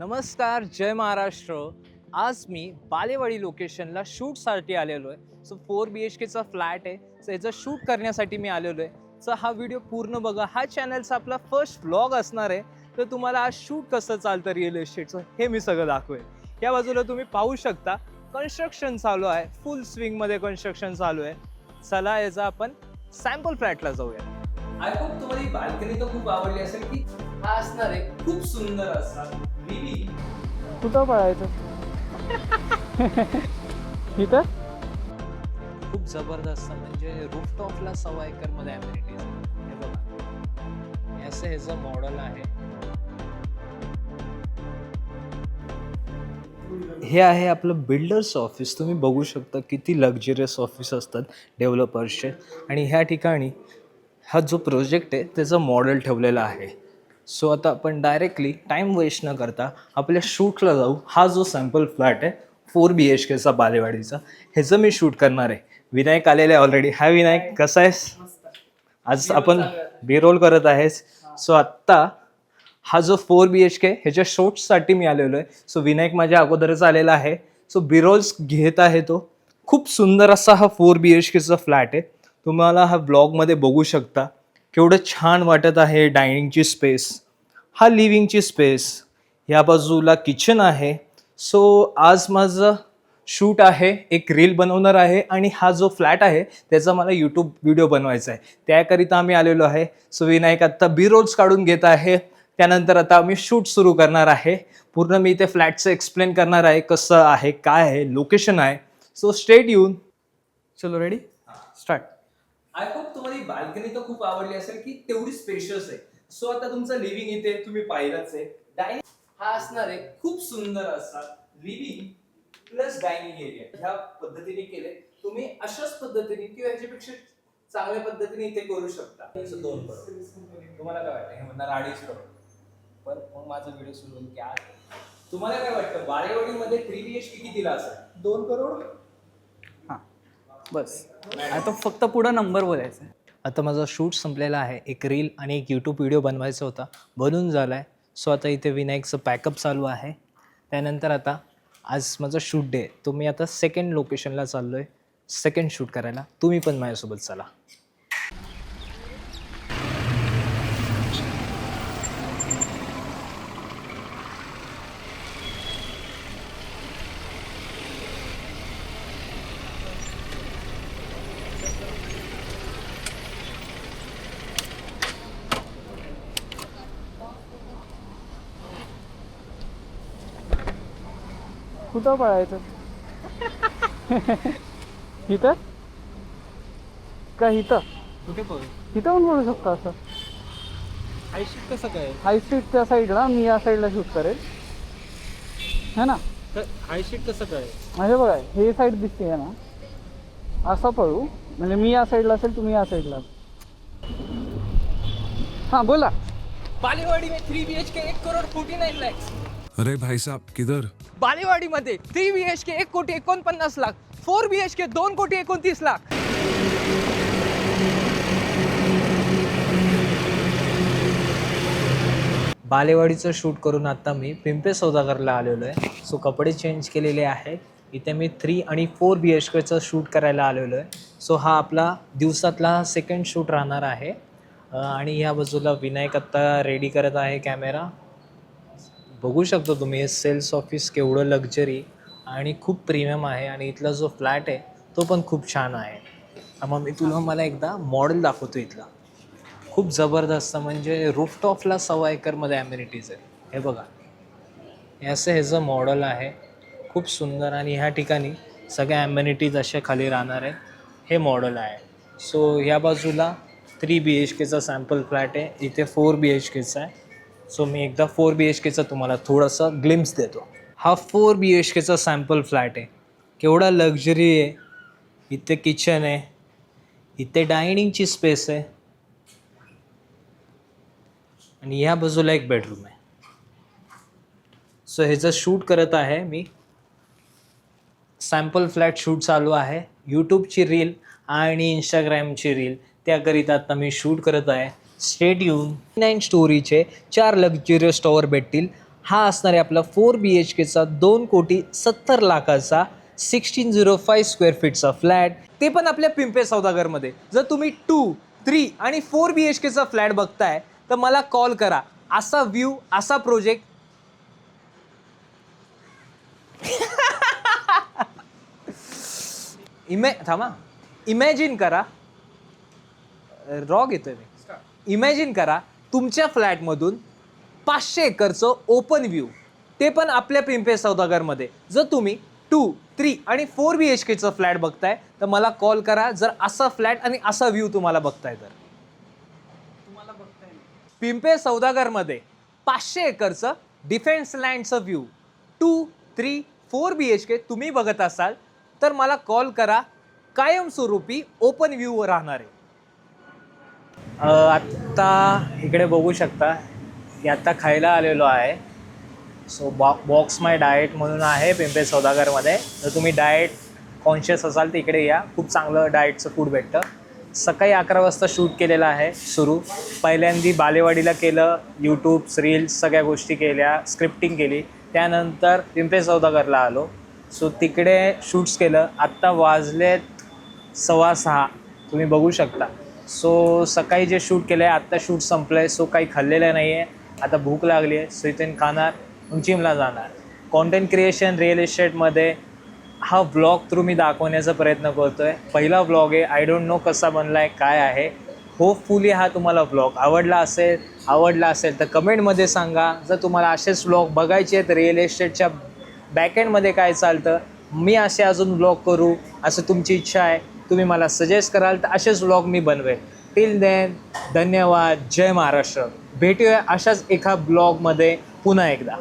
नमस्कार, जय महाराष्ट्र. आज मी बालेवाडी लोकेशनला शूटसाठी आलेलो आहे. सो 4 BHKचा फ्लॅट आहे. सो याचं शूट करण्यासाठी मी आलेलो आहे. सो हा व्हिडिओ पूर्ण बघा. हा चॅनलचा आपला फर्स्ट व्लॉग असणार आहे. तर तुम्हाला आज शूट कसं चालतं रिअल एस्टेटचं हे मी सगळं दाखवेन. या बाजूला तुम्ही पाहू शकता कन्स्ट्रक्शन चालू आहे. फुल स्विंगमध्ये कन्स्ट्रक्शन चालू आहे. चला याचा आपण सॅम्पल फ्लॅटला जाऊया. आय होप तुम्हाला ही बाल्कनी तर खूप आवडली असेल की हा असणार आहे खूप सुंदर असा कुठं पळायचं इथं खूप जबरदस्त म्हणजे रूफटॉपला 1.25 एकर मध्ये अमेनिटीज. हे बघा, हे असं ह्याचं मॉडेल आहे. हे आहे आपलं बिल्डर्स ऑफिस. तुम्ही बघू शकता किती लक्झरियस ऑफिस असतात डेव्हलपर्सचे. आणि ह्या ठिकाणी हा जो प्रोजेक्ट आहे त्याचं मॉडेल ठेवलेलं आहे. सो आता आपण डायरेक्टली टाईम वेस्ट न करता आपल्या शूटला जाऊ. हा जो सॅम्पल फ्लॅट आहे 4 BHKचा बालेवाडीचा, ह्याचं मी शूट करणार आहे. विनायक आलेले आहे ऑलरेडी. हाय विनायक, कसा आहेस? आज आपण बी रोल करत आहेस. सो आत्ता हा जो 4 BHK ह्याच्या शूटसाठी मी आलेलो आहे. सो विनायक माझ्या अगोदरच आलेला आहे. सो बी रोल्स घेत आहे तो. खूप सुंदर असा हा 4 BHKचा फ्लॅट आहे. तुम्हाला हा ब्लॉगमध्ये बघू शकता केवढं छान वाटत आहे. डायनिंगची स्पेस, हा लिव्हिंगची स्पेस, या बाजूला किचन आहे. सो आज माझं शूट आहे, एक रील बनवणार आहे आणि हा जो फ्लॅट आहे त्याचा मला यूट्यूब व्हिडिओ बनवायचा आहे. त्याकरिता आम्ही आलेलो आहे. सो विनायक आत्ता बी रोल्स काढून घेत आहे. त्यानंतर आता आम्ही शूट सुरू करणार आहे. पूर्ण मी ते फ्लॅटचं एक्सप्लेन करणार आहे, कसं आहे, काय आहे, लोकेशन आहे. सो स्टेट येऊन चलो रेडी स्टार्ट. आय होप तुम्हाला ही बाल्कनी तर खूप आवडली असेल की तेवढी स्पेशियस आहे. सो आता तुमचं लिव्हिंग इथे तुम्ही पाहिलंच आहे. डायनिंग हा असणार आहे खूप सुंदर असा लिव्हिंग प्लस डायनिंग एरिया. ह्या पद्धतीने केले तुम्ही. अशाच पद्धतीने किंवा ह्याच्यापेक्षा चांगल्या पद्धतीने इथे करू शकता. 2 करोड तुम्हाला काय वाटतं? हे म्हणणार 2.5 करोड. पण मग माझा व्हिडिओ सुरू होईल की आज तुम्हाला काय वाटतं बालेवाडीमध्ये 3 BHK कितीला असेल? 2 करोड. हां बस, आता फक्त पुढं नंबर बोलायचा आहे. आता माझा शूट संपलेला आहे. एक रील आणि एक यूट्यूब व्हिडिओ बनवायचा होता, बनून झाला आहे. सो आता इथे विनायकचं पॅकअप चालू आहे. त्यानंतर आता आज माझा शूट डे. तो मी आता सेकंड लोकेशनला चाललो आहे सेकंड शूट करायला. तुम्ही पण माझ्यासोबत चला. कुठं पळायचं इथं का इथं? कुठे पण इथं पण बोलू शकतो. असं हाय शूट कसं काय? हाय स्ट्रीटच्या साईडला, मी या साईडला शूट करेल है ना. हाय शूट कसं काय? म्हणजे बघा, हे साईड दिसते ना, असं पळू. म्हणजे मी या साईडला असेल, तुम्ही या साईडला. हां बोला. बालेवाडी में 3 BHK 1 करोड 49 lakhs. अरे भाई साहब किधर? बालेवाडीमध्ये 3 BHK 1 कोटी 49 लाख. 4 BHK 2 कोटी 29 लाख. बालेवाडीचं शूट करून आता मी पिंपे सौदागरला आलेलो आहे. सो कपडे चेंज केलेले आहे. इथे मी 3 आणि 4 BHKचं शूट करायला आलेलो आहे. सो हा आपला दिवसातला सेकंड शूट राहणार आहे. आणि ह्या बाजूला विनायक आत्ता रेडी करत आहे कॅमेरा. बघू शकतो तुम्ही हे सेल्स ऑफिस केवढं लक्झरी आणि खूप प्रीमियम आहे. आणि इथला जो फ्लॅट आहे तो पण खूप छान आहे. मग मी तुला मला एकदा मॉडेल दाखवतो इथला. खूप जबरदस्त म्हणजे रूफटॉपला 1.25 एकरमध्ये ॲम्युनिटीज आहे. हे बघा, हे असं ह्याचं मॉडेल आहे. खूप सुंदर. आणि ह्या ठिकाणी सगळ्या ॲम्युनिटीज अशा खाली राहणार आहे. हे मॉडेल आहे. सो ह्या बाजूला 3 BHKचा सॅम्पल फ्लॅट आहे. इथे 4 BHKचा आहे. सो मी एकदा 4 BHKचा तुम्हाला थोडंसं ग्लिम्स देतो. हा 4 BHKचा सॅम्पल फ्लॅट आहे. केवढा लक्झरी आहे. इथे किचन आहे, इथे डायनिंगची स्पेस आहे आणि या बाजूला एक बेडरूम आहे. सो ह्याचं शूट करत आहे मी. सॅम्पल फ्लॅट शूट चालू आहे. यूट्यूबची रील आणि इंस्टाग्रामची रील त्याकरिता आता मी शूट करत आहे. स्टेट येऊन 9 स्टोरीचे 4 लक्झरियस टॉवर भेटतील हा असणार आहे आपला 4 BHKचा 2,70,00,000चा 1605 स्क्वेअर फीटचा फ्लॅट, ते पण आपल्या पिंपळे सौदागरमध्ये. जर तुम्ही 2, 3 आणि 4 BHKचा फ्लॅट बघताय तर मला कॉल करा. असा व्ह्यू, असा प्रोजेक्ट इमॅजिन करा, रॉग येतोय मी. इमॅजिन करा तुमच्या फ्लॅटमधून 500 एकरचं ओपन व्ह्यू, ते पण आपल्या पिंपळे सौदागरमध्ये. जर तुम्ही 2, 3 आणि 4 BHKचं फ्लॅट बघताय तर मला कॉल करा. जर असा फ्लॅट आणि असा व्ह्यू तुम्हाला बघताय तर पिंपळे सौदागरमध्ये 500 एकरचं डिफेन्स लँडचं व्ह्यू 2, 3, 4 BHK तुम्ही बघत असाल तर मला कॉल करा. कायमस्वरूपी ओपन व्ह्यू राहणार आहे. आत्ता इकडे बघू शकता की आत्ता खायला आलेलो आहे. सो बॉक्स माय डाएट म्हणून आहे पिंपळे सौदागरमध्ये. जर तुम्ही डाएट कॉन्शियस असाल तर इकडे या, खूप चांगलं डाएटचं फूड भेटतं. सकाळी 11 वाजता शूट केलेलं आहे सुरू. पहिल्यांदा बालेवाडीला केलं, यूट्यूब्स, रील्स सगळ्या गोष्टी केल्या, स्क्रिप्टिंग केली. त्यानंतर पिंपळे सौदागरला आलो. सो तिकडे शूट्स केलं. आत्ता वाजलेत 6:15, तुम्ही बघू शकता. सो सकाळी जे शूट केलं आहे आत्ता शूट संपलं आहे. सो काही खाल्लेलं नाही आहे. आता भूक लागली आहे, सो इथून खाणार, जिमला जाणार. कॉन्टेंट क्रिएशन रिअल इस्टेटमध्ये हा व्लॉग थ्रू मी दाखवण्याचा प्रयत्न करतो आहे. पहिला व्लॉग आहे. आय डोंट नो कसा बनला आहे, काय आहे. होपफुली हा तुम्हाला व्लॉग आवडला असेल तर कमेंटमध्ये सांगा. जर तुम्हाला असेच व्लॉग बघायचे आहेत रिअल इस्टेटच्या बॅकएंडमध्ये काय चालतं, मी असे अजून व्लॉग करू असं तुमची इच्छा आहे, तुम्ही मला सजेस्ट कराल तर असेच व्लॉग मी बनवेल. टिल देन धन्यवाद. जय महाराष्ट्र. भेटूया अशाच एका ब्लॉगमध्ये पुन्हा एकदा.